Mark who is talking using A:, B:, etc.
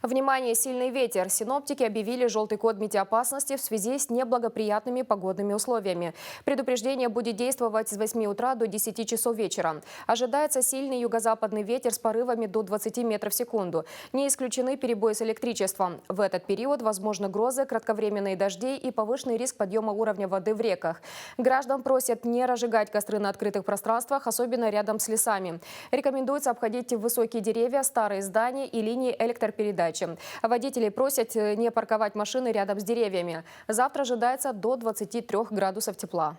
A: Внимание, сильный ветер. Синоптики объявили желтый код метеоопасности в связи с неблагоприятными погодными условиями. Предупреждение будет действовать с 8 утра до 10 часов вечера. Ожидается сильный юго-западный ветер с порывами до 20 метров в секунду. Не исключены перебои с электричеством. В этот период возможны грозы, кратковременные дожди и повышенный риск подъема уровня воды в реках. Граждан просят не разжигать костры на открытых пространствах, особенно рядом с лесами. Рекомендуется обходить высокие деревья, старые здания и линии электропередач. Водителей просят не парковать машины рядом с деревьями. Завтра ожидается до 23 градусов тепла.